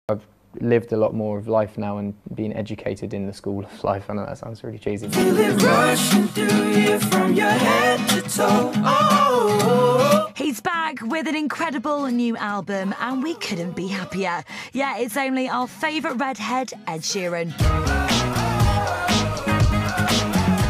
I've lived a lot more of life now and been educated in the school of life. I know that sounds really cheesy. Feel it rushing through you from your head to toe. Oh. He's back with an incredible new album and we couldn't be happier. Yeah, it's only our favourite redhead, Ed Sheeran.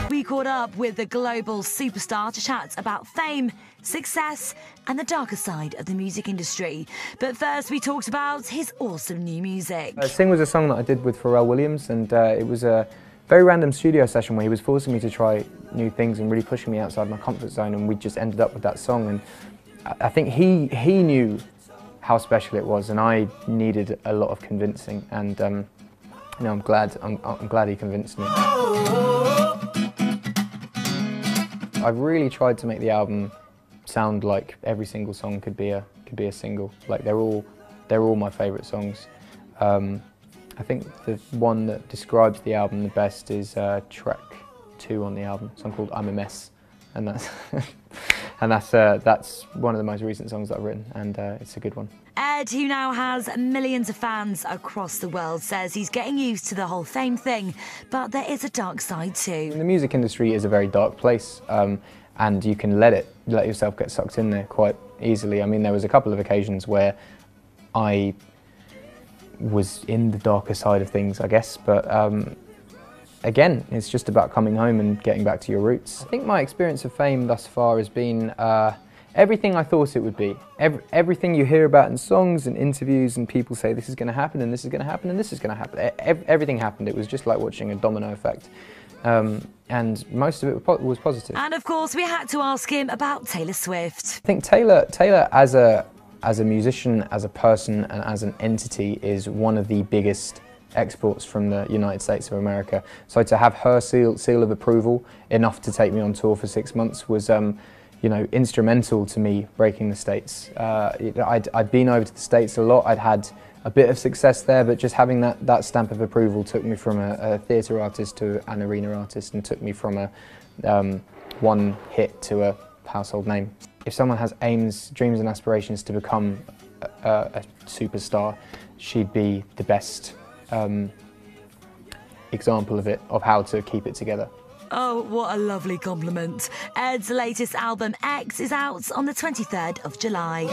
We caught up with the global superstar to chat about fame, success and the darker side of the music industry. But first we talked about his awesome new music. Sing was a song that I did with Pharrell Williams, and it was a very random studio session where he was forcing me to try new things and really pushing me outside my comfort zone, and we just ended up with that song. And I think he knew how special it was, and I needed a lot of convincing, and you know, I'm glad he convinced me. I've really tried to make the album sound like every single song could be a single. Like they're all my favourite songs. I think the one that describes the album the best is track 2 on the album, a song called I'm a Mess, and that's one of the most recent songs that I've written, and it's a good one. Ed, who now has millions of fans across the world, says he's getting used to the whole fame thing, but there is a dark side too. The music industry is a very dark place, and you can let yourself get sucked in there quite easily. I mean, there was a couple of occasions where I was in the darker side of things, I guess, but again, it's just about coming home and getting back to your roots. I think my experience of fame thus far has been everything I thought it would be. Everything you hear about in songs and interviews, and people say this is going to happen and this is going to happen and this is going to happen. Everything happened. It was just like watching a domino effect. And most of it was positive. And of course we had to ask him about Taylor Swift. I think Taylor as a musician, as a person and as an entity is one of the biggest exports from the United States of America. So to have her seal of approval, enough to take me on tour for 6 months, was you know, instrumental to me breaking the States. I'd been over to the States a lot, I'd had a bit of success there, but just having that stamp of approval took me from a theatre artist to an arena artist, and took me from a one hit to a household name. If someone has aims, dreams and aspirations to become a superstar, she'd be the best example of it, of how to keep it together. Oh, what a lovely compliment. Ed's latest album, X, is out on the 23rd of July.